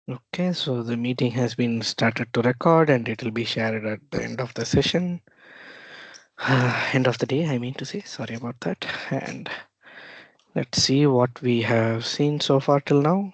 Okay, so the meeting has been started to record and it will be shared at the end of the session. End of the day, I mean to say. Sorry about that. And let's see what we have seen so far till now.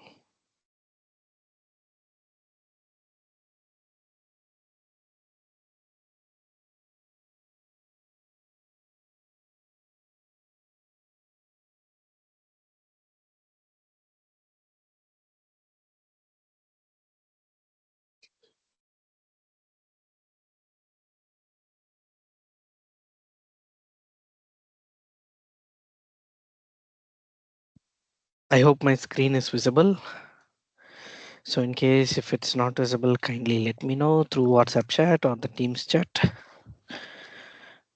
I hope my screen is visible. So in case if it's not visible, kindly let me know through WhatsApp chat or the Teams chat.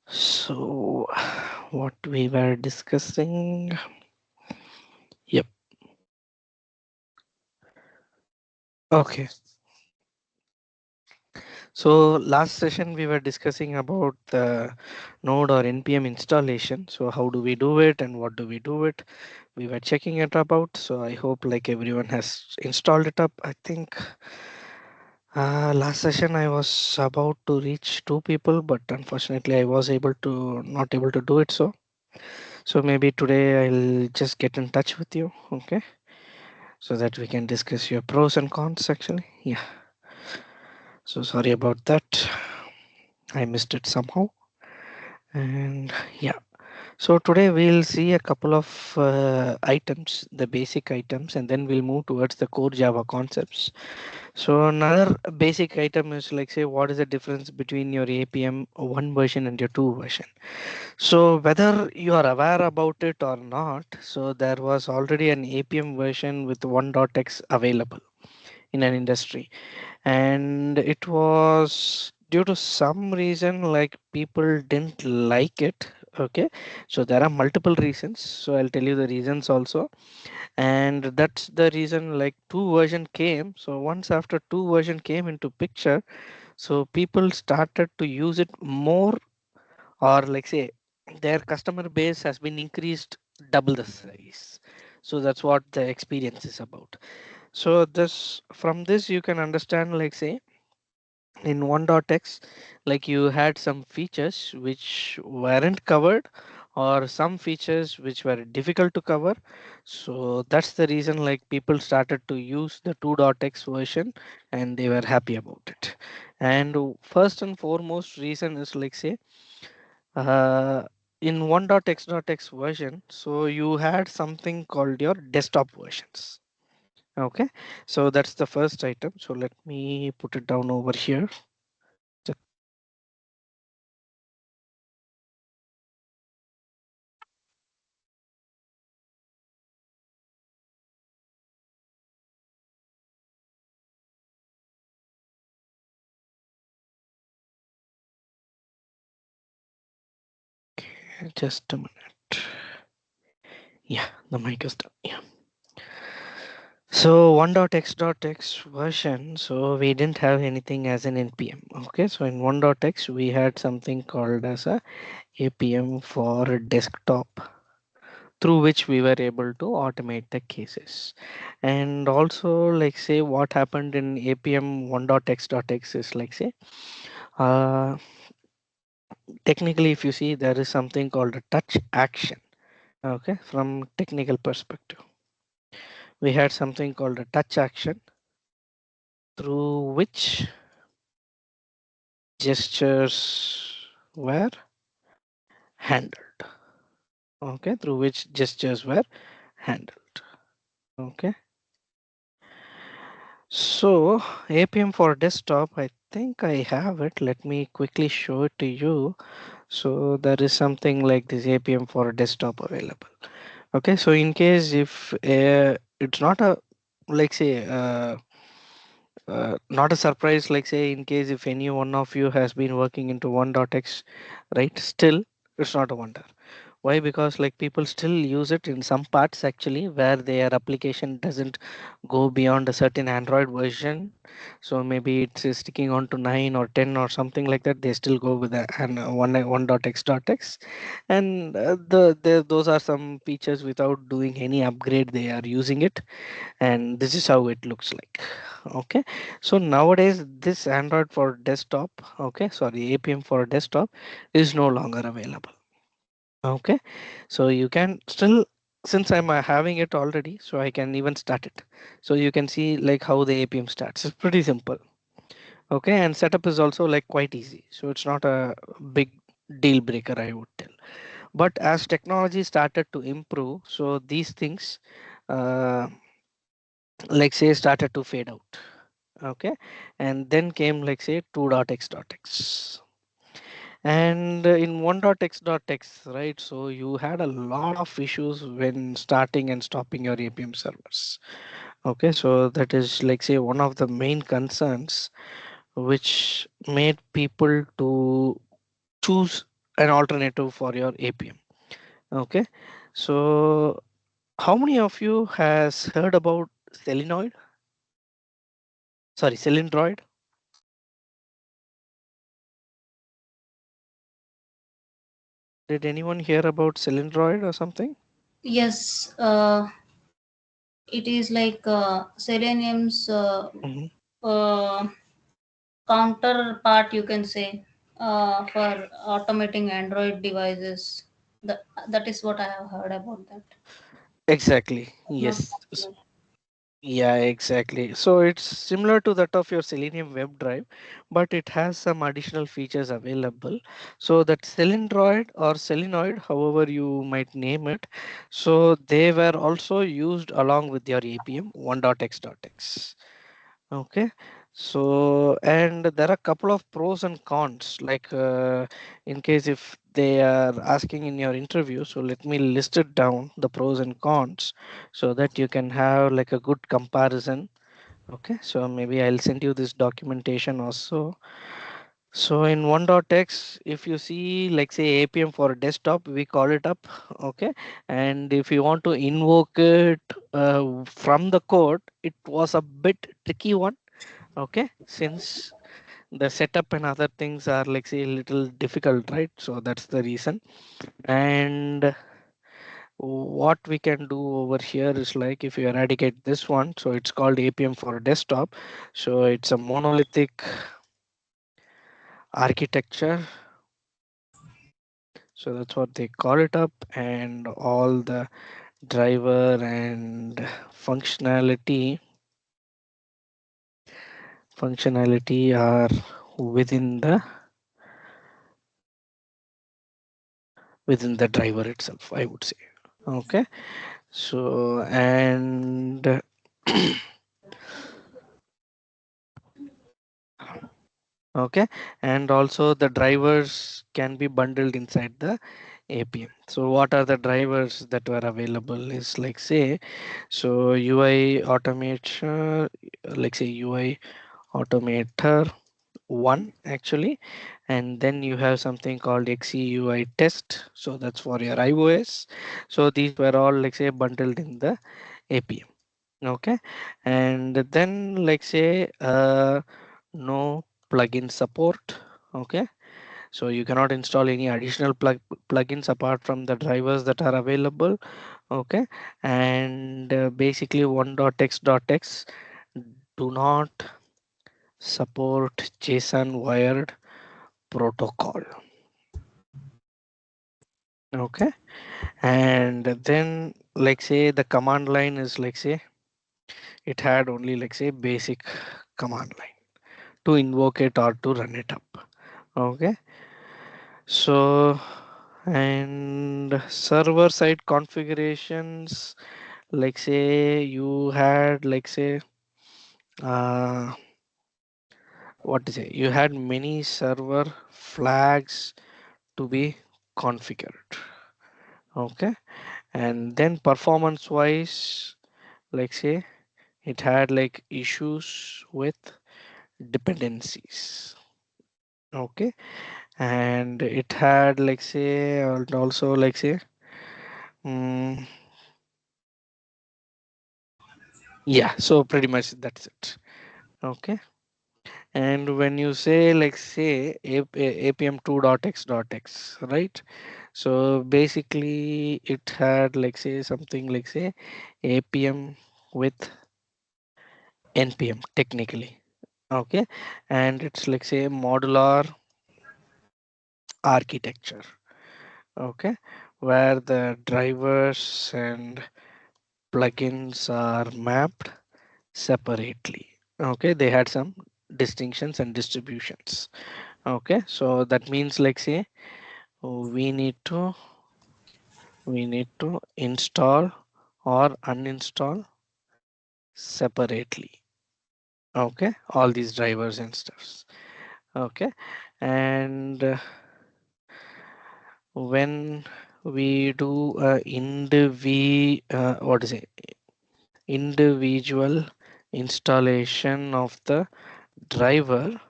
So what we were discussing. Yep. Okay. So last session we were discussing about the node or npm installation. So how do we do it and what do we do it? We were checking it about. So I hope like everyone has installed it up. I think last session I was about to reach two people, but unfortunately I was able to not able to do it. So maybe today I'll just get in touch with you, okay? So that we can discuss your pros and cons actually. Yeah. So sorry about that. I missed it somehow. And yeah, so today we'll see a couple of items, the basic items, and then we'll move towards the core Java concepts. So another basic item is like say what is the difference between your APM 1 version and your 2 version. So whether you are aware about it or not, so there was already an APM version with 1.x available in an industry, and it was due to some reason like people didn't like it. Okay, so there are multiple reasons, so I'll tell you the reasons also. And that's the reason like 2 version came. So once after 2 version came into picture, so people started to use it more, or like say their customer base has been increased double the size. So that's what the experience is about. So this, from this you can understand like say in 1.x, like you had some features which weren't covered, or some features which were difficult to cover. So that's the reason like people started to use the 2.x version and they were happy about it. And first and foremost reason is like say uh, in 1.x.x version, so you had something called your desktop versions. Okay, so that's the first item. So let me put it down over here. Just a minute. Yeah, the mic is done. Yeah. So 1.x.x version, so we didn't have anything as an npm. Okay, so in 1.x we had something called as a APM for desktop, through which we were able to automate the cases. And also like say what happened in APM 1.x.x is like say uh, technically if you see there is something called a touch action. Okay, from technical perspective we had something called a touch action through which gestures were handled. Okay, through which gestures were handled. Okay, so APM for desktop, I think I have it. Let me quickly show it to you. So there is something like this APM for desktop available. Okay, so in case if it's not a like say not a surprise, like say in case if any one of you has been working into 1.x, right, still it's not a wonder. Why? Because like people still use it in some parts actually where their application doesn't go beyond a certain Android version. So maybe it's sticking on to 9 or 10 or something like that. They still go with the and one.x.x, and those are some features without doing any upgrade. They are using it, and this is how it looks like. Okay, so nowadays this Android for desktop, okay, sorry, APM for desktop is no longer available. Okay, so you can still, since I'm having it already, so I can even start it. So you can see like how the APM starts. It's pretty simple. Okay, and setup is also like quite easy. So it's not a big deal breaker, I would tell. But as technology started to improve, so these things, uh, like say, started to fade out. Okay, and then came like say 2.x.x. And in 1.x.x, right? So you had a lot of issues when starting and stopping your APM servers. Okay, so that is like say one of the main concerns which made people to choose an alternative for your APM. Okay, so how many of you has heard about Selenoid? Sorry, Selendroid. Did anyone hear about Selendroid or something? Yes, it is like Selenium's Mhm. uh, counterpart, you can say, for automating Android devices. That that is what I have heard about that. Exactly. Not Yes. much. Yeah, exactly. So it's similar to that of your Selenium WebDrive, but it has some additional features available. So that Selendroid or Selenoid, however you might name it, so they were also used along with your APM 1.x.x. Okay, so and there are a couple of pros and cons, like in case if they are asking in your interview, so let me list it down, the pros and cons, so that you can have like a good comparison. Okay, so maybe I'll send you this documentation also. So in 1.x, if you see like say APM for desktop, we call it up. Okay, and if you want to invoke it from the code, it was a bit tricky one. Okay, since the setup and other things are like say a little difficult, right? So that's the reason. And what we can do over here is like if you eradicate this one, so it's called APM for desktop. So it's a monolithic architecture, so that's what they call it up, and all the driver and functionality are within the driver itself, I would say. Okay, so and okay, and also the drivers can be bundled inside the APM. So what are the drivers that were available is like say, so UI automation, like say UI automator one actually, and then you have something called XEUI test, so that's for your iOS. So these were all like say bundled in the APM. Okay, and then like say no plugin support. Okay, so you cannot install any additional plugins apart from the drivers that are available. Okay, and basically 1.x.x do not support JSON wired protocol. Okay, and then like say the command line is like say it had only like say basic command line to invoke it or to run it up. Okay, so and server side configurations, like say you had like say uh what to say, you had many server flags to be configured. Okay, and then performance wise, like say it had like issues with dependencies. Okay, and it had like say and also like say Mm, yeah, so pretty much that's it. Okay. And when you say, like, say, APM 2.x.x, right? So basically, it had, like, say, something like, say, APM with NPM technically. Okay. And it's like, say, modular architecture. Okay. Where the drivers and plugins are mapped separately. Okay. They had some distinctions and distributions. Okay. So that means, like, say, we need to install or uninstall separately. Okay, all these drivers and stuffs. Okay. And when we do what is it, individual installation of the driver,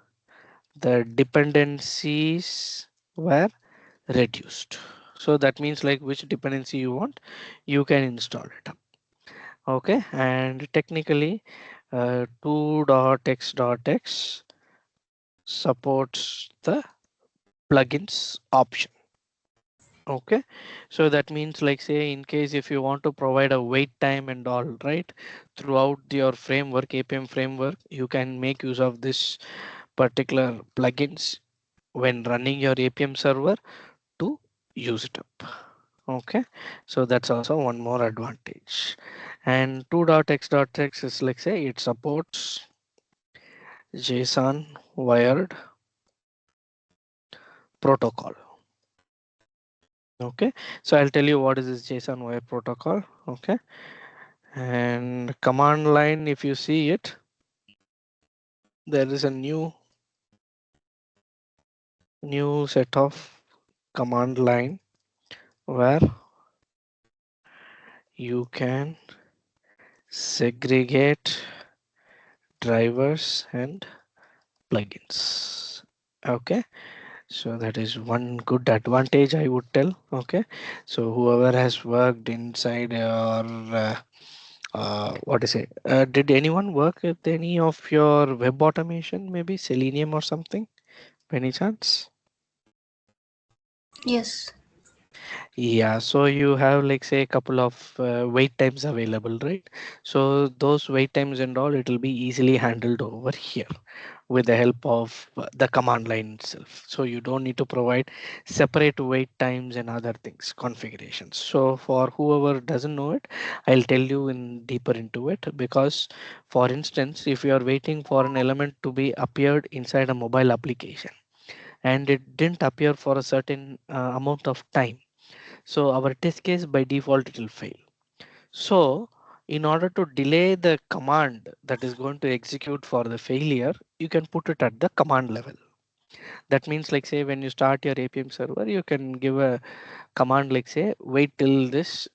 the dependencies were reduced. So that means, like, which dependency you want, you can install it. Okay. And technically, 2.x.x supports the plugins option. Okay. So that means, like, say, in case if you want to provide a wait time and all, right, throughout your framework, APM framework, you can make use of this particular plugins when running your APM server to use it up. Okay. So that's also one more advantage. And 2.x.x is, like, say, it supports JSON wired protocol. Okay. So I'll tell you what is this JSON wired protocol. Okay. And command line, if you see it, there is a new set of command line where you can segregate drivers and plugins. Okay. So that is one good advantage, I would tell. Okay. So whoever has worked inside or what is it? Did anyone work with any of your web automation, maybe Selenium or something, by any chance? Yes. Yeah, so you have, like, say, a couple of wait times available, right? So those wait times and all, it will be easily handled over here with the help of the command line itself. So you don't need to provide separate wait times and other things, configurations. So for whoever doesn't know it, I'll tell you in deeper into it, because for instance, if you are waiting for an element to be appeared inside a mobile application and it didn't appear for a certain amount of time, so our test case by default it will fail. So in order to delay the command that is going to execute for the failure, you can put it at the command level. That means, like, say, when you start your APM server, you can give a command like, say, wait till this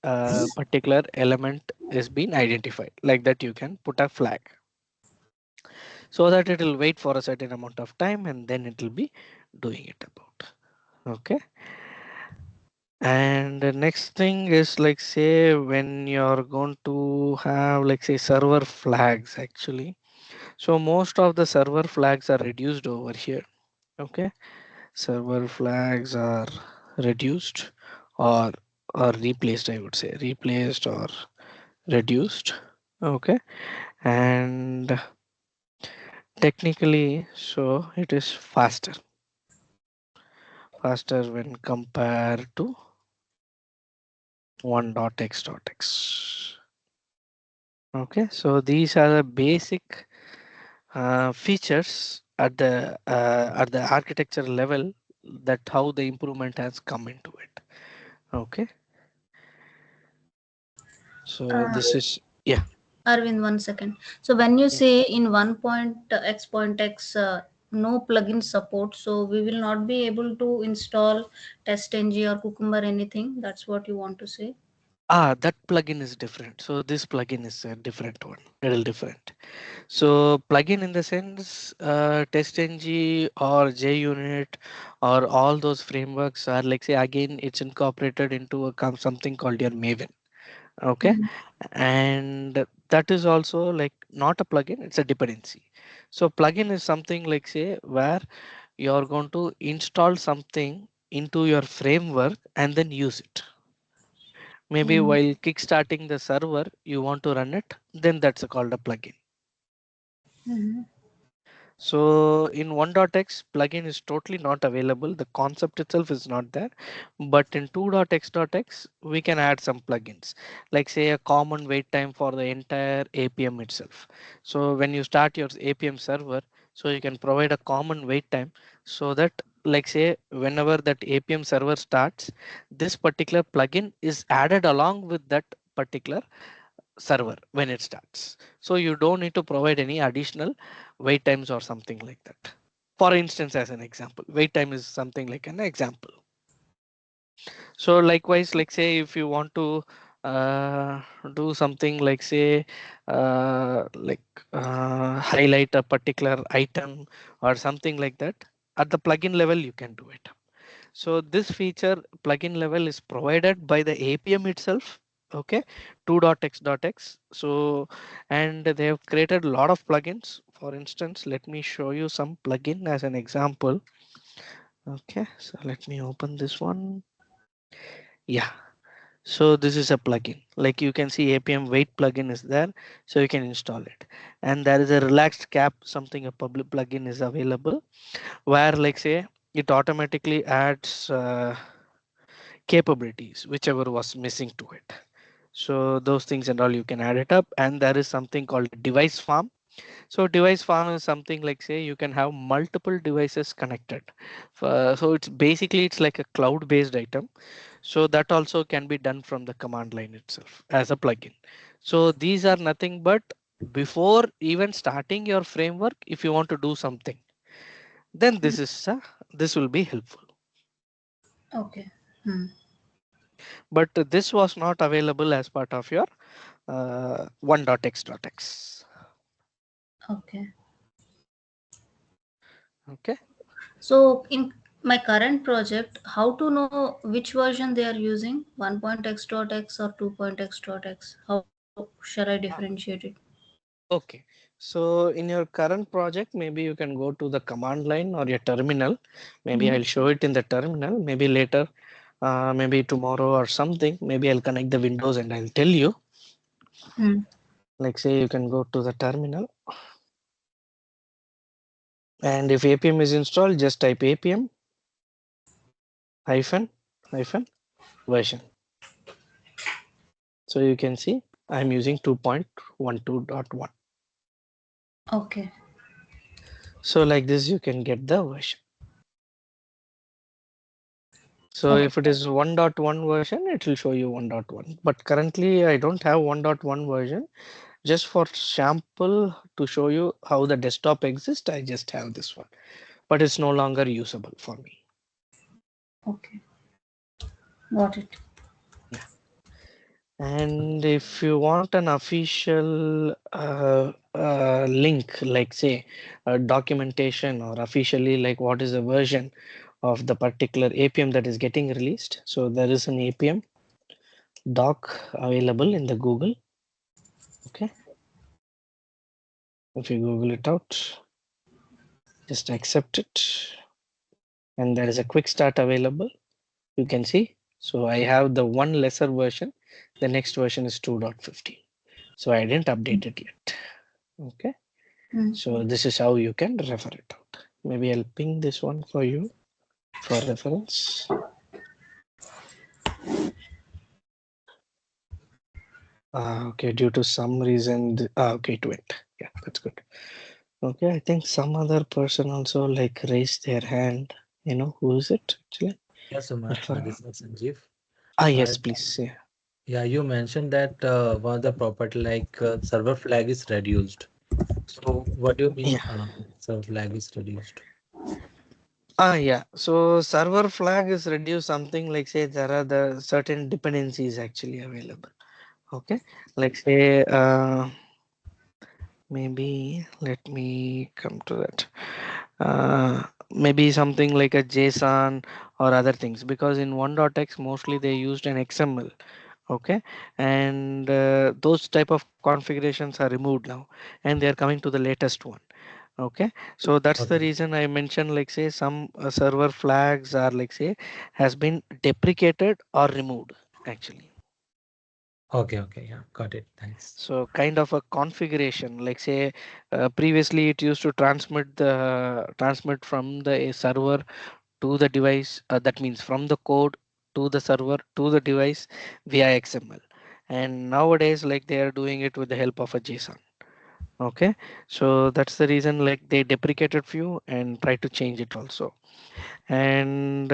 particular element is being identified. Like that, you can put a flag so that it will wait for a certain amount of time and then it will be doing it about. Okay. And the next thing is, like, say, when you're going to have, like, say, server flags actually. So most of the server flags are reduced over here. Okay. Server flags are reduced or replaced, I would say, replaced or reduced. Okay. And technically, so it is faster when compared to 1.x.x. Okay, so these are the basic features at the architecture level, that how the improvement has come into it. Okay, so Uh, this is, yeah. Arvind, 1 second. So when you Yeah. say in 1.x.x no plugin support, so we will not be able to install TestNG or Cucumber anything. That's what you want to say. That plugin is different. So this plugin is a different one, little different. So plugin in the sense, TestNG or JUnit or all those frameworks are like say again it's incorporated into a something called your Maven. Okay, Mhm. and that is also like not a plugin, it's a dependency. So plugin is something like say where you're going to install something into your framework and then use it. Maybe Mhm. while kickstarting the server you want to run it, then that's called a plugin. Mhm. So in 1.x plugin is totally not available. The concept itself is not there. But in 2.x.x we can add some plugins, like say a common wait time for the entire APM itself. So when you start your APM server, so you can provide a common wait time so that like say whenever that APM server starts, this particular plugin is added along with that particular server when it starts. So you don't need to provide any additional wait times or something like that. For instance, as an example, wait time is something like an example. So likewise, like say if you want to uh, do something like say like highlight a particular item or something like that, at the plugin level you can do it. So this feature plugin level is provided by the APM itself. Okay, 2.x.x. So, and they have created a lot of plugins. For instance, let me show you some plugin as an example. Okay, so let me open this one. Yeah, so this is a plugin. Like you can see APM wait plugin is there. So you can install it. And there is a relaxed cap, something a public plugin is available where like say it automatically adds capabilities whichever was missing to it. So those things and all you can add it up, and there is something called device farm. So device farm is something like say you can have multiple devices connected. So it's basically it's like a cloud based item, so that also can be done from the command line itself as a plugin. So these are nothing but before even starting your framework, if you want to do something, then this will be helpful. Okay. Hmm. But this was not available as part of your 1.x.x. Okay. Okay. So in my current project, how to know which version they are using, 1.x.x or 2.x.x? How shall I Ah, differentiate it? okay. So in your current project, maybe you can go to the command line or your terminal. Maybe Hmm. I'll show it in the terminal. Maybe later, maybe tomorrow or something. Maybe I'll connect the windows and I'll tell you. Hmm. Like say you can go to the terminal, and if APM is installed, just type APM hyphen hyphen version. So you can see I'm using 2.12.1. Okay. So like this, you can get the version. So Okay. if it is 1.1 version, it will show you 1.1. But currently I don't have 1.1 version. Just for sample to show you how the desktop exists, I just have this one. But it's no longer usable for me. Okay. Got it. Yeah. And if you want an official link, like say documentation or officially like what is the version of the particular APM that is getting released. So there is an APM doc available in the Google. Okay. If you Google it out, just accept it. And there is a quick start available. You can see. So I have the one lesser version. The next version is 2.15. So I didn't update it yet. Okay. Hmm. So this is how you can refer it out. Maybe I'll ping this one for you for reference. Okay, due to some reason, okay, it went. Yeah, that's good. Okay, I think some other person also like raised their hand. You know, who is it actually? Yes, Umar, If, this is Sanjeev. yes, I, please. Yeah. yeah, you mentioned that one of the property like server flag is reduced. So what do you mean Yeah. server flag is reduced? Yeah. So server flag is reduced something like say there are the certain dependencies actually available. Okay. Like say maybe let me come to that. Maybe something like a JSON or other things because in 1.x mostly they used an XML. Okay, and those type of configurations are removed now and they are coming to the latest one. Okay, so that's the Okay. reason I mentioned like say some server flags are like say has been deprecated or removed actually. Okay. Okay. Yeah. Got it. Thanks. So kind of a configuration like say previously it used to transmit from the server to the device, that means from the code to the server to the device via XML, and nowadays like they are doing it with the help of a JSON. Okay, so that's the reason like they deprecated few and try to change it also. And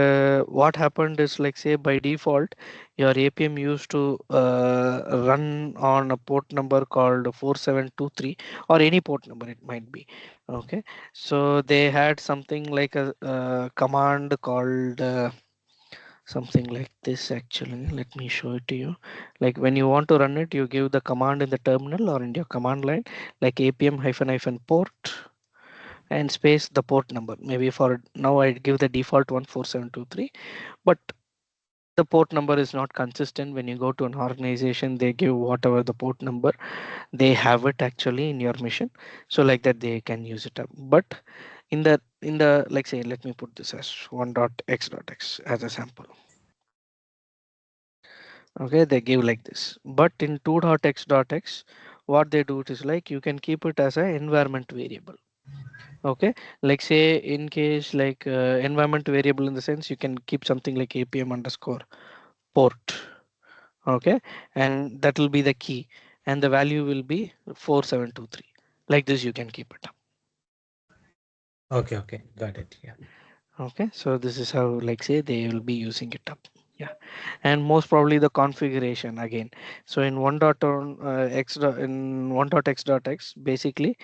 what happened is like say by default your APM used to run on a port number called 4723 or any port number it might be. Okay, so they had something like a command called something like this actually. Let me show it to you. Like when you want to run it, you give the command in the terminal or in your command line like apm hyphen hyphen port and space the port number. Maybe for now I give the default one 4723, but the port number is not consistent. When you go to an organization, they give whatever the port number they have it actually in your mission. So like that they can use it up. But in the like say let me put this as 1.x.x as a sample. Okay, they give like this. But in 2.x.x, what they do it is like you can keep it as an environment variable. Okay, like say in case like environment variable in the sense you can keep something like apm underscore port. Okay, and that will be the key and the value will be 4723. Like this you can keep it up. Okay. Okay. Got it. Yeah. Okay, so this is how like say they will be using it up. Yeah, and most probably the configuration again. So in 1.x in 1.x.x basically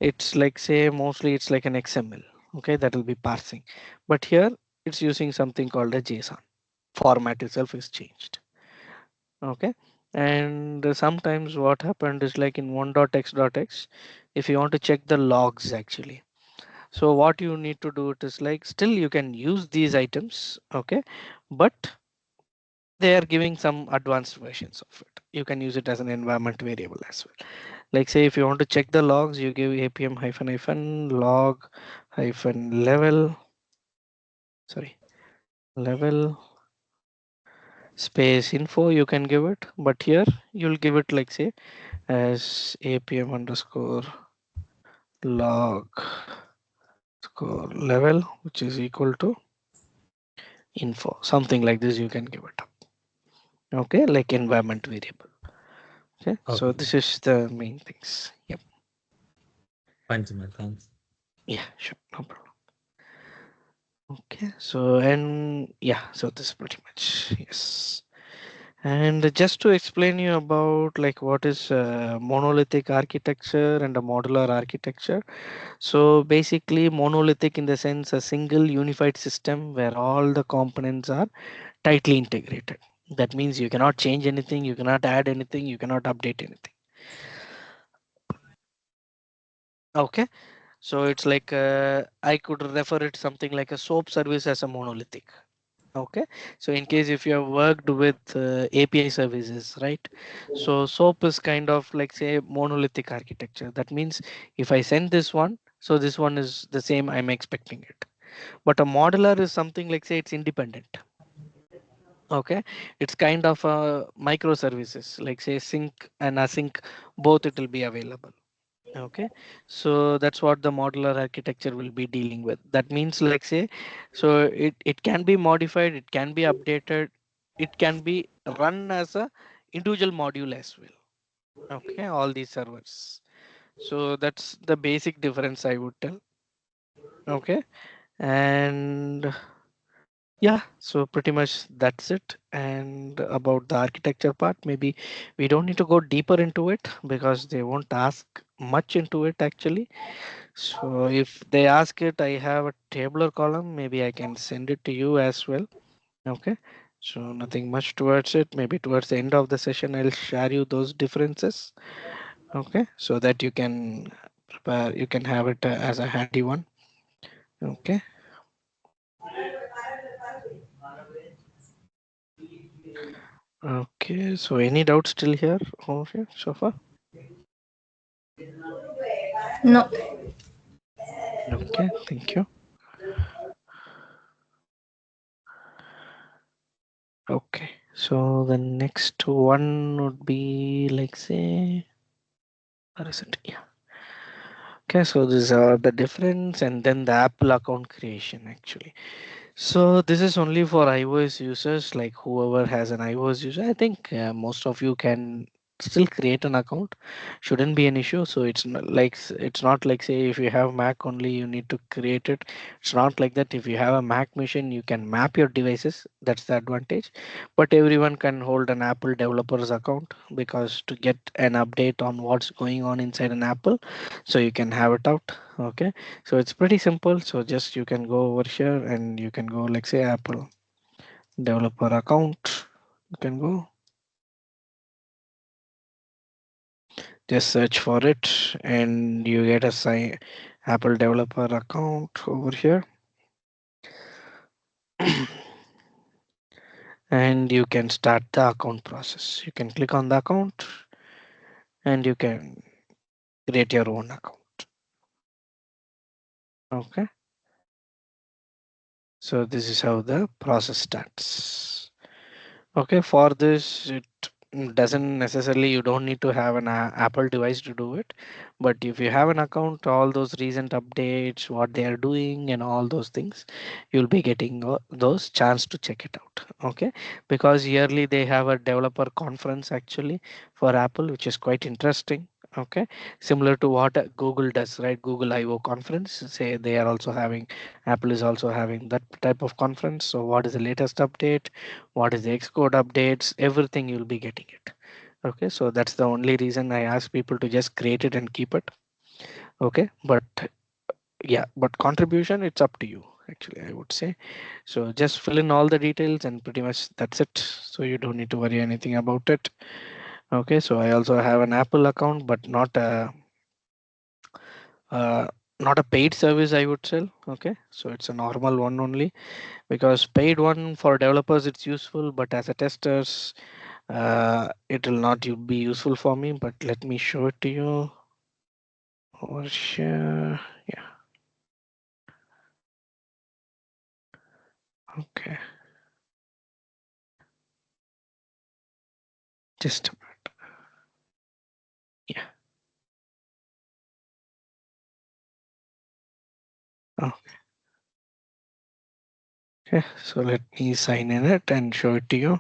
it's like say mostly it's like an XML. Okay, that will be parsing, but here it's using something called a JSON. Format itself is changed. Okay, and sometimes what happened is like in 1.x.x, if you want to check the logs actually, so what you need to do it is like still you can use these items. Okay, but they are giving some advanced versions of it. You can use it as an environment variable as well. Like say if you want to check the logs, you give apm hyphen hyphen log hyphen level, sorry, level space info you can give it, but here you'll give it like say as apm underscore log score level, which is equal to info, something like this you can give it up. Okay, like environment variable. Okay, so Okay. this is the main things. Yep. Fine, Sumer. Thanks. Yeah, sure, no problem. Okay, so and yeah, so this is pretty much yes. And just to explain you about like what is monolithic architecture and a modular architecture. So basically monolithic in the sense a single unified system where all the components are tightly integrated. That means you cannot change anything, you cannot add anything, you cannot update anything. Okay, so it's like I could refer it something like a soap service as a monolithic. Okay, so in case if you have worked with API services, right? So SOAP is kind of like say monolithic architecture. That means if I send this one, so this one is the same. I'm expecting it. But a modular is something like say it's independent. Okay, it's kind of a microservices like say sync and async, both it will be available. Okay, so that's what the modular architecture will be dealing with. That means like say, so it can be modified, it can be updated, it can be run as a individual module as well. Okay, all these servers. So that's the basic difference I would tell. Okay, and Yeah, so pretty much that's it. And about the architecture part, maybe we don't need to go deeper into it because they won't ask much into it actually. So if they ask it, I have a tabular column. Maybe I can send it to you as well. Okay. So nothing much towards it. Maybe towards the end of the session, I'll share you those differences. Okay. So that you can prepare, you can have it as a handy one. Okay. Okay. So any doubts still here over here so far? No. Okay. Thank you. Okay. So the next one would be like say, where is it? Yeah. Okay. So these are the difference and then the Apple account creation actually. So this is only for iOS users, like whoever has an iOS user. I think most of you can still create an account. Shouldn't be an issue. So it's not like say if you have Mac only you need to create it. It's not like that. If you have a Mac machine, you can map your devices. That's the advantage. But everyone can hold an Apple developers account because to get an update on what's going on inside an Apple, so you can have it out. Okay, so it's pretty simple. So just you can go over here and you can go like say Apple developer account. You can go just search for it and you get a Apple developer account over here. And you can start the account process. You can click on the account and you can create your own account. Okay, so this is how the process starts. Okay, for this, it doesn't necessarily, you don't need to have an Apple device to do it. But if you have an account, all those recent updates, what they are doing, and all those things, you'll be getting those chance to check it out. Okay, because yearly they have a developer conference actually for Apple, which is quite interesting. Okay, similar to what Google does, right? Google I/O conference. Say they are also having, Apple is also having that type of conference. So, what is the latest update? What is the Xcode updates? Everything you'll be getting it. Okay, so that's the only reason I ask people to just create it and keep it. Okay, but yeah, but contribution, it's up to you actually, I would say. So just fill in all the details and pretty much that's it. So you don't need to worry anything about it. Okay, so I also have an Apple account, but uh, not a paid service, I would say. Okay, so it's a normal one only because paid one for developers it's useful, but as a testers, it will not be useful for me. But let me show it to you over here. Yeah, okay, just a minute. Yeah, okay, so let me sign in it and show it to you.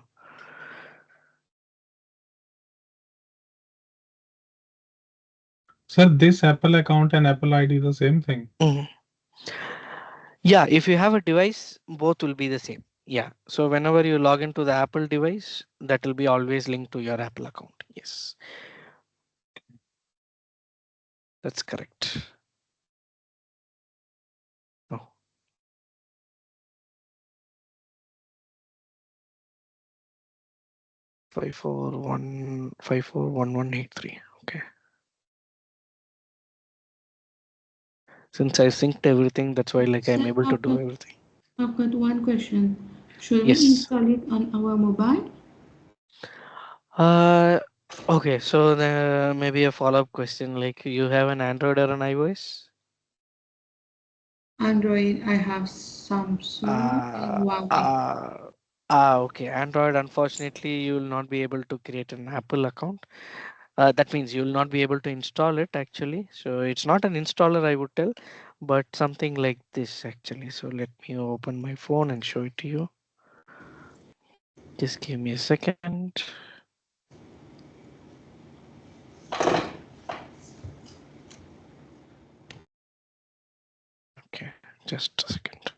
Sir, this Apple account and Apple ID the same thing. Mhm. Yeah, if you have a device, both will be the same. Yeah, so whenever you log into the Apple device, that will be always linked to your Apple account. Yes, that's correct. Oh, 541541183. Okay, since I synced everything, that's why like I'm Sir, able to do everything. I've got one question. Should we Yes. install it on our mobile? Uh, okay. So maybe a follow-up question, like you have an Android or an iOS? Android, I have Samsung and Uh, Huawei. uh, okay. Android, unfortunately, you will not be able to create an Apple account. That means you will not be able to install it actually. So it's not an installer, I would tell, but something like this actually. So let me open my phone and show it to you. Just give me a second. Okay, just a second.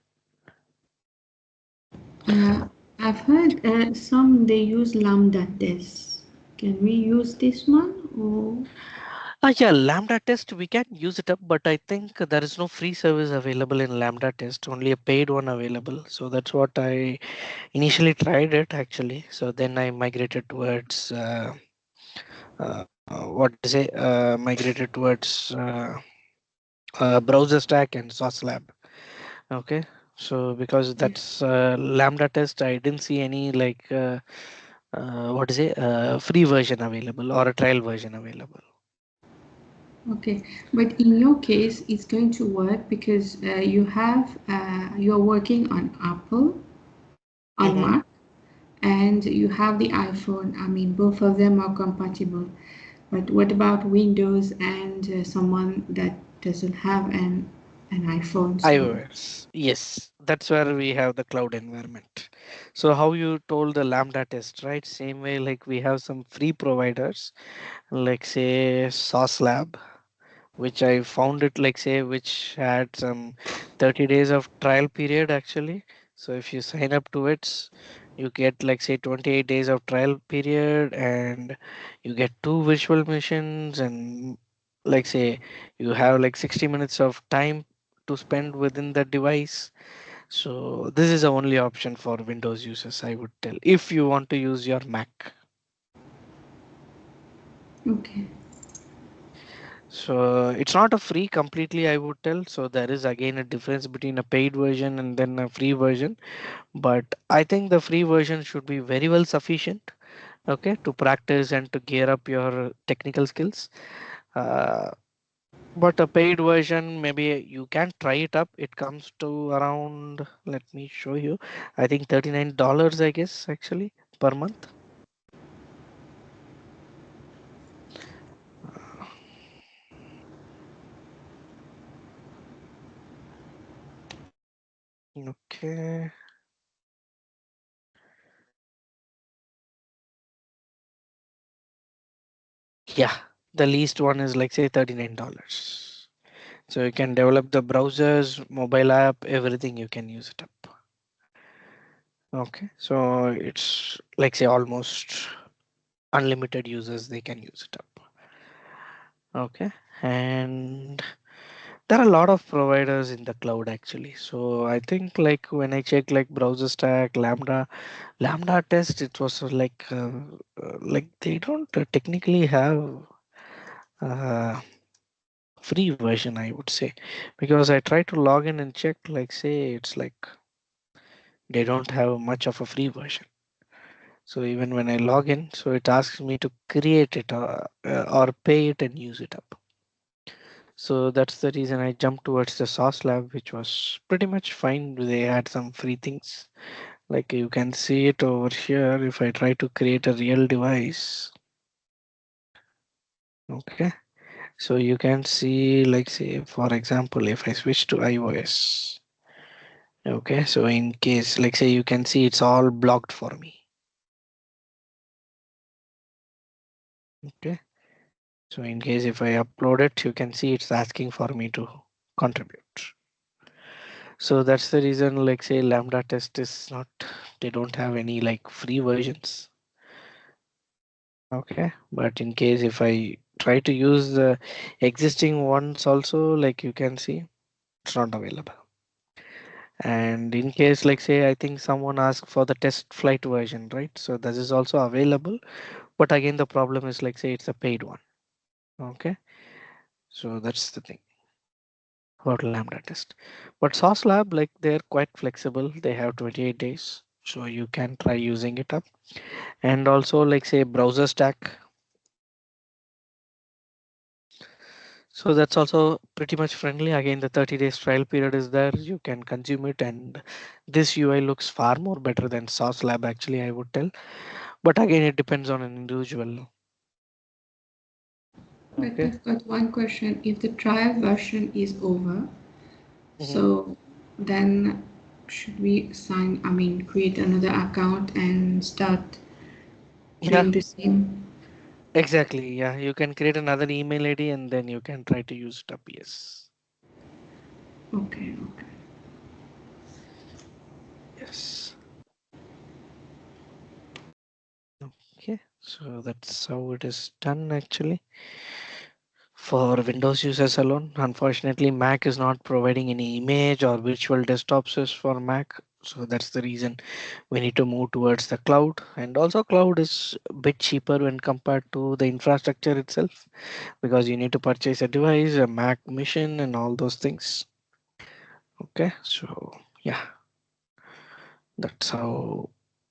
I've heard some they use Lambda tests. Can we use this one or? Yeah, Lambda test, we can use it up, but I think there is no free service available in Lambda test, only a paid one available. So that's what I initially tried it actually. So then I migrated towards what to say, migrated towards browser stack and sauce lab. Okay. So because Okay. that's Lambda test, I didn't see any like what is it, free version available or a trial version available. Okay, but in your case, it's going to work because you're working on Apple, on Mm-hmm. Mac, and you have the iPhone. I mean, both of them are compatible. But what about Windows and someone that doesn't have an iPhone? So, iOS. Yes, that's where we have the cloud environment. So how you told the Lambda test, right? Same way like we have some free providers, like say Sauce Lab, which I found it like say which had some 30 days of trial period actually. So if you sign up to it, you get like say 28 days of trial period and you get two virtual machines and like say you have like 60 minutes of time to spend within the device. So this is the only option for Windows users, I would tell, if you want to use your Mac. okay, So it's not a free completely, I would tell. So there is again a difference between a paid version and then a free version. But I think the free version should be very well sufficient, okay, to practice and to gear up your technical skills. Uh, but a paid version, maybe you can try it up. It comes to around, let me show you, I think $39, I guess, actually, per month. Okay. Yeah, the least one is like say $39. So you can develop the browsers, mobile app, everything you can use it up. Okay, so it's like say almost unlimited users they can use it up. Okay, and there are a lot of providers in the cloud actually. So I think like when I check like browser stack, Lambda test, it was like they don't technically have uh, free version, I would say, because I try to log in and check like say it's like they don't have much of a free version. So even when I log in, so it asks me to create it or pay it and use it up. So that's the reason I jumped towards the Sauce Lab, which was pretty much fine. They had some free things. Like you can see it over here. If I try to create a real device, okay. So you can see like say, for example, if I switch to iOS, okay. So in case like say you can see it's all blocked for me. Okay. So in case if I upload it, you can see it's asking for me to contribute. So that's the reason like say Lambda test is not, they don't have any like free versions. Okay. But in case if I try to use the existing ones also, like you can see, it's not available. And in case like say, I think someone asked for the test flight version, right? So this is also available. But again, the problem is like say it's a paid one. Okay. So that's the thing about Lambda test. But Sauce Lab, like they're quite flexible. They have 28 days. So you can try using it up. And also like say browser stack. So that's also pretty much friendly. Again, the 30 days trial period is there. You can consume it and this UI looks far more better than Sauce Lab actually, I would tell. But again, it depends on an individual. but Okay. I've got one question. If the trial version is over, Hmm. so then should we create another account and start Yeah, doing the same? exactly. Yeah, you can create another email ID and then you can try to use it up. Yes. Okay, okay. Yes. So that's how it is done actually. For Windows users alone, unfortunately, Mac is not providing any image or virtual desktops for Mac. So that's the reason we need to move towards the cloud. And also, cloud is a bit cheaper when compared to the infrastructure itself because you need to purchase a device, a Mac machine, and all those things. Okay, so yeah, that's how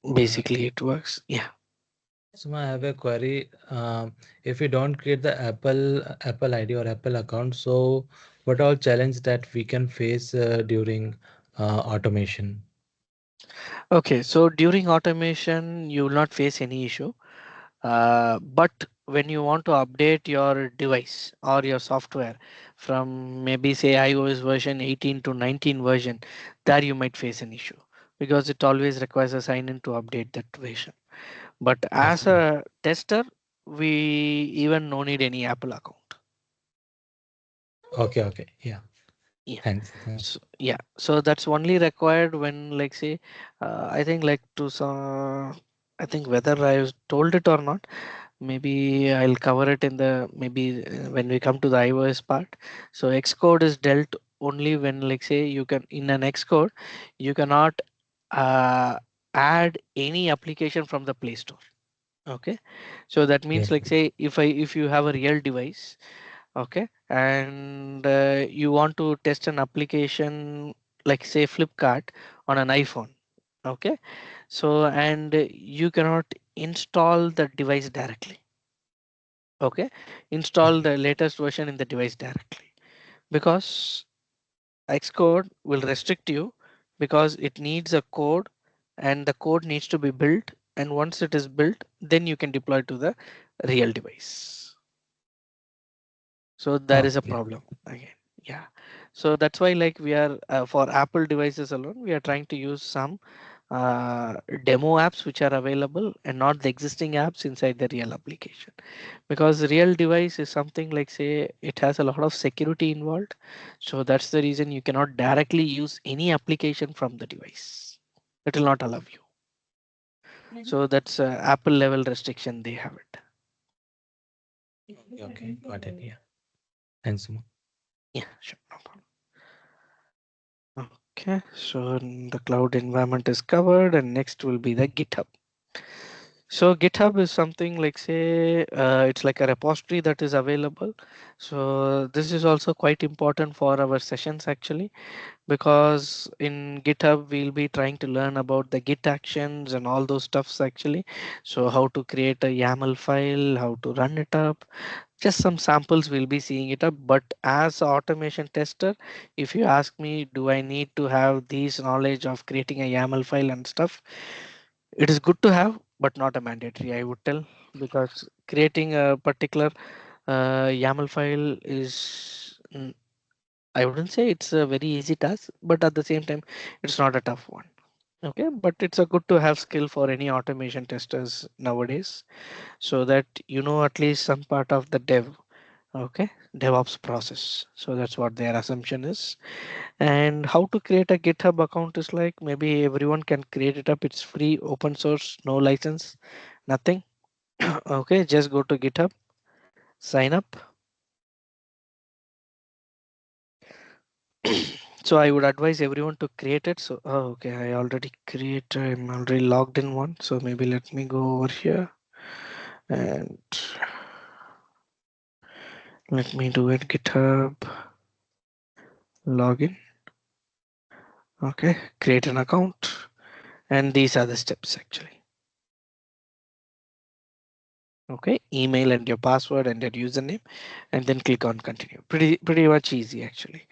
Uh, basically it works. Yeah. so I have a query. If we don't create the Apple ID or Apple account, so what all challenge that we can face during automation? Okay, so during automation, you will not face any issue. But when you want to update your device or your software from maybe say iOS version 18 to 19 version, there you might face an issue because it always requires a sign in to update that version. But as Okay. a tester, we even no need any Apple account. Okay. Okay. Yeah. Yeah. Thanks. So, yeah. So that's only required when like say, I think like to some, I think whether I was told it or not. Maybe I'll cover it in the maybe when we come to the iOS part. So Xcode is dealt only when like say you can in an Xcode you cannot uh, add any application from the Play Store. Okay, so that means Okay. like say if you have a real device, okay, and you want to test an application like say Flipkart on an iPhone, okay, so and you cannot install the device directly. Okay, install Okay. the latest version in the device directly because Xcode will restrict you because it needs a code and the code needs to be built, and once it is built then you can deploy to the real device. So there is a Okay. problem again. Yeah, so that's why like we are for Apple devices alone we are trying to use some uh, demo apps which are available and not the existing apps inside the real application, because real device is something like say it has a lot of security involved, so that's the reason you cannot directly use any application from the device. It will not allow you. So that's Apple level restriction they have it. Okay. Okay. Got it. Yeah. Thanks, Suma. Yeah, sure, no problem. Okay, so the cloud environment is covered and next will be the GitHub. So GitHub is something like say it's like a repository that is available. So this is also quite important for our sessions actually, because in GitHub we'll be trying to learn about the Git actions and all those stuffs actually. So how to create a YAML file, how to run it up, just some samples we'll be seeing it up. But as a automation tester, if you ask me, do I need to have these knowledge of creating a YAML file and stuff? It is good to have, but not a mandatory, I would tell, because creating a particular YAML file is I wouldn't say it's a very easy task, but at the same time, it's not a tough one. Okay, but it's a good to have skill for any automation testers nowadays, so that you know at least some part of the okay, DevOps process. So that's what their assumption is. And how to create a GitHub account is like maybe everyone can create it up. It's free, open source, no license, nothing. Okay, just go to GitHub, sign up. So I would advise everyone to create it. So okay, I already create. I'm already logged in one. So maybe let me go over here and let me do it. GitHub login. Okay, create an account, and these are the steps actually. Okay, email and your password and your username, and then click on continue. Pretty much easy actually.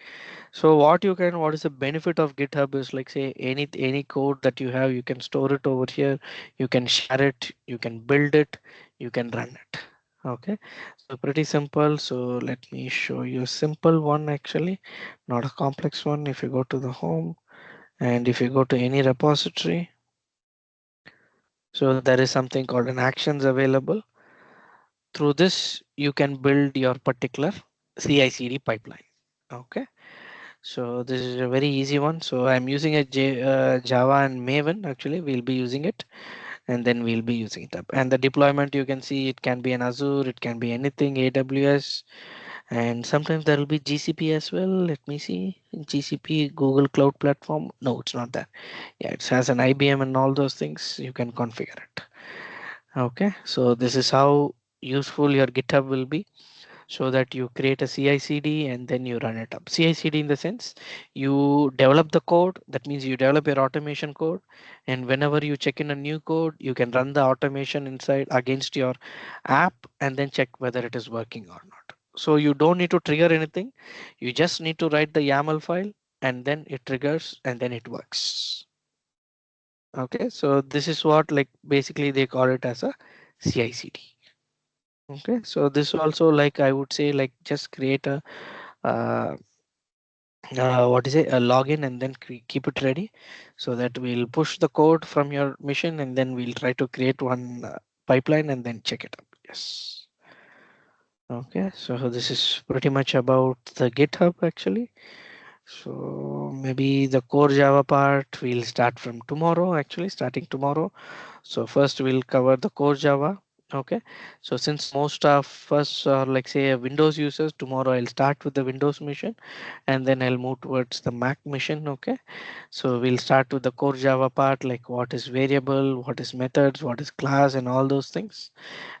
So what is the benefit of GitHub is like say any code that you have, you can store it over here, you can share it, you can build it, you can run it. Okay, so pretty simple. So let me show you a simple one actually, not a complex one. If you go to the home and if you go to any repository, so there is something called an actions available. Through this, you can build your particular CI/CD pipeline. Okay. So this is a very easy one. So I'm using a Java and Maven actually. We'll be using it, and then we'll be using it up. And the deployment, you can see it can be an Azure, it can be anything, AWS, and sometimes there will be GCP as well. Let me see. GCP, Google Cloud Platform. No, it's not that. Yeah, it has an IBM and all those things. You can configure it. Okay, so this is how useful your GitHub will be, so that you create a CI/CD and then you run it up. CI/CD in the sense you develop the code. That means you develop your automation code, and whenever you check in a new code, you can run the automation inside against your app and then check whether it is working or not. So you don't need to trigger anything. You just need to write the YAML file and then it triggers and then it works. Okay, so this is what like basically they call it as a CI/CD. Okay, so this also like I would say like just create a uh, what is it, a login, and then keep it ready so that we'll push the code from your machine and then we'll try to create one pipeline and then check it up. Yes. Okay, so this is pretty much about the GitHub actually. So maybe the core Java part will start from tomorrow, actually starting tomorrow. So first we'll cover the core Java. Okay, so since most of us are like say Windows users, tomorrow I'll start with the Windows mission and then I'll move towards the Mac mission. Okay, so we'll start with the core Java part, like what is variable, what is methods, what is class, and all those things,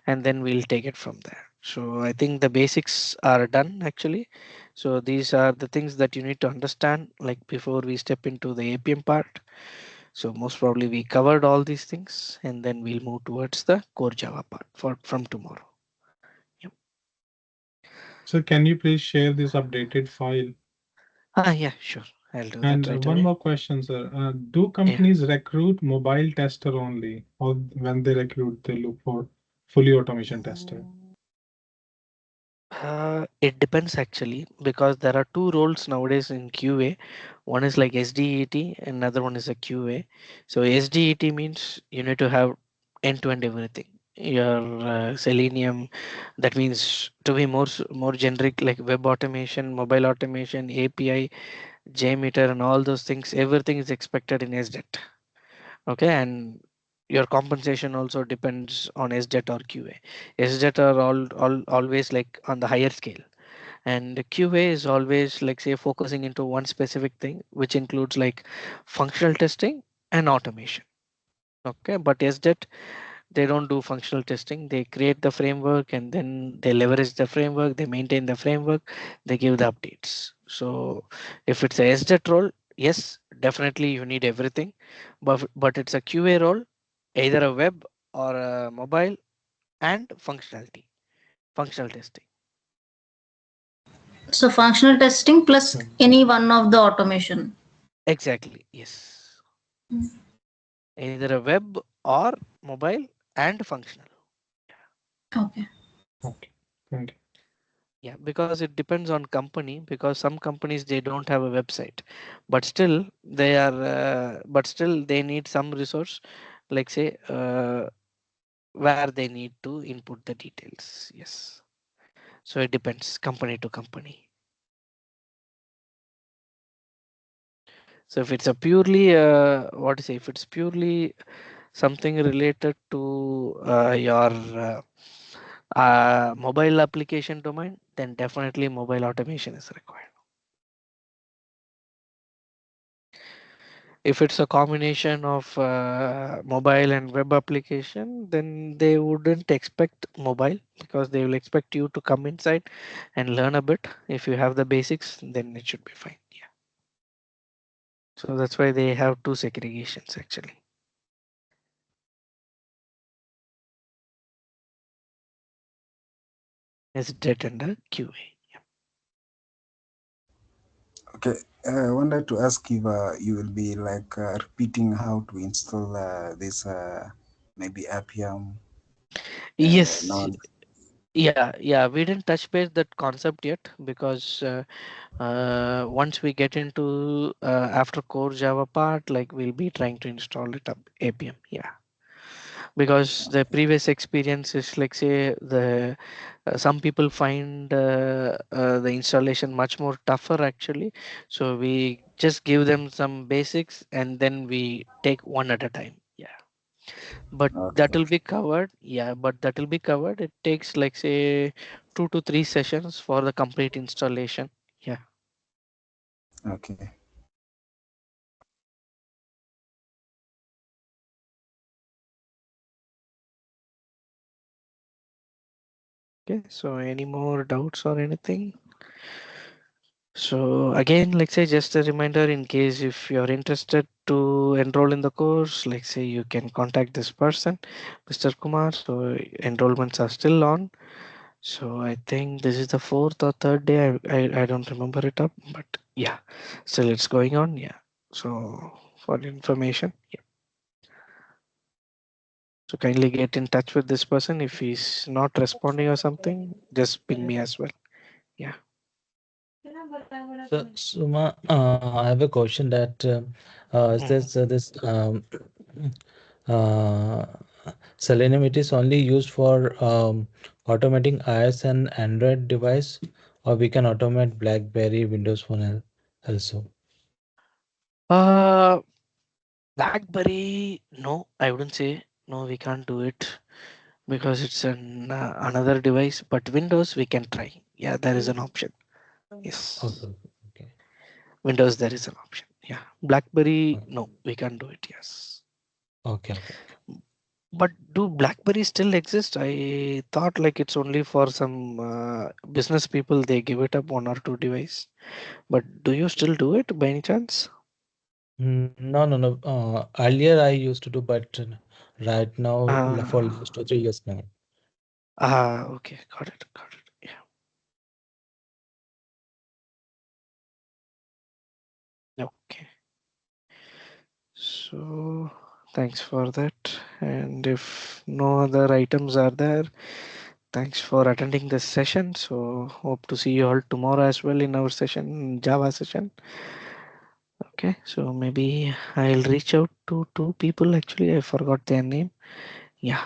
and then we'll take it from there. So I think the basics are done actually. So these are the things that you need to understand like before we step into the Appium part. So most probably we covered all these things and then we'll move towards the core Java part for from tomorrow. Yep. So can you please share this updated file? Yeah, sure. I'll do that And right one away. more question, sir. Do Yeah. companies recruit mobile tester only, or when they recruit, they look for fully automation tester? It depends actually because there are two roles nowadays in QA. One is like SDET, another one is a QA. So SDET means you need to have end-to-end everything. Your Selenium, that means to be more generic, like web automation, mobile automation, API, Jmeter, and all those things. Everything is expected in SDET. Okay, and your compensation also depends on SDET or QA. SDET are always like on the higher scale, and QA is always like say focusing into one specific thing, which includes like functional testing and automation. Okay, but SDET, they don't do functional testing. They create the framework and then they leverage the framework, they maintain the framework, they give the updates. So if it's a SDET role, yes, definitely you need everything, but it's a QA role, either a web or a mobile, and functional testing. So functional testing plus Okay. any one of the automation. Exactly, yes. Either a web or mobile and functional. Okay. Okay. Thank you. Yeah, because it depends on company, because some companies they don't have a website, but still they need some resource, like say where they need to input the details. Yes. So it depends company to company. So if it's a purely what to say, if it's purely something related to your mobile application domain, then definitely mobile automation is required. If it's a combination of mobile and web application, then they wouldn't expect mobile because they will expect you to come inside and learn a bit. If you have the basics, then it should be fine. Yeah. So that's why they have two segregations actually. SDET and a QA. Yeah. Okay, I wanted to ask if you will be like repeating how to install this maybe Appium Yes. node. Yeah. We didn't touch base that concept yet because once we get into after core Java part, like we'll be trying to install it up Appium. Yeah, because the previous experience is like say the some people find the installation much more tougher actually, so we just give them some basics and then we take one at a time. Yeah. but that Okay. will be covered. Yeah, but that will be covered. It takes like say 2 to 3 sessions for the complete installation. Yeah. Okay. Okay, so any more doubts or anything? So again, like say just a reminder, in case if you're interested to enroll in the course, like say you can contact this person, Mr. Kumar. So enrollments are still on. So I think this is the fourth or third day. I don't remember it up, but yeah, still it's going on. Yeah. So for information, yeah. So kindly get in touch with this person. If he's not responding or something, just ping me as well. Yeah. So, Suma, I have a question that is Mhm. uh, Selenium it is only used for automating iOS and Android device, or we can automate BlackBerry, Windows Phone also. Uh, BlackBerry, no, I wouldn't say no. We can't do it because it's another device. But Windows, we can try. Yeah, there is an option. Yes, Okay, okay, Windows, there is an option. Yeah, BlackBerry, okay, no, we can't do it. Yes. okay, okay. But do BlackBerry still exist? I thought like it's only for some business people. They give it up 1 or 2 device. But do you still do it by any chance? No, no, no. Earlier I used to do, but right now for Ah, last 2 3 years now. okay, got it, got it. Yeah, okay. So thanks for that. And if no other items are there, thanks for attending this session. So hope to see you all tomorrow as well in our session, Java session. Okay, so maybe I'll reach out to 2 people. Actually, I forgot their name. Yeah.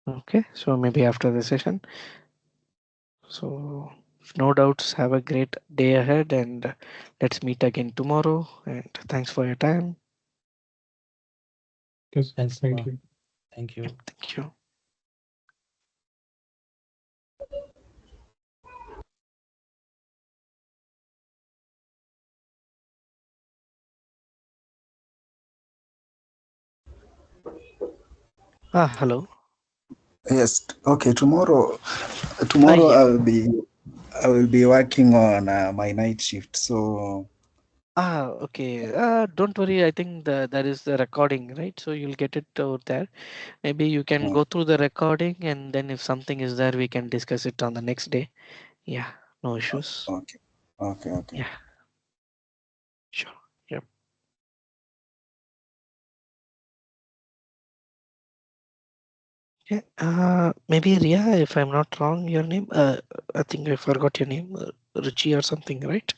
Okay, so maybe after the session. So no doubts. Have a great day ahead, and let's meet again tomorrow. And thanks for your time. Yes, Thanks, thank Suma. you. Thank Yep, you. thank you. Hello. Yes. Okay. Tomorrow. Ah, Tomorrow yeah. I will be working on my night shift. So Okay. Don't worry. I think that is the recording, right? So you'll get it over there. Maybe you can uh, go through the recording, and then if something is there, we can discuss it on the next day. Yeah, no issues. okay. Okay. Okay. Yeah, sure. Yep. Yeah. Maybe Ria, if I'm not wrong, your name. I think I forgot your name. Ruchi or something, right?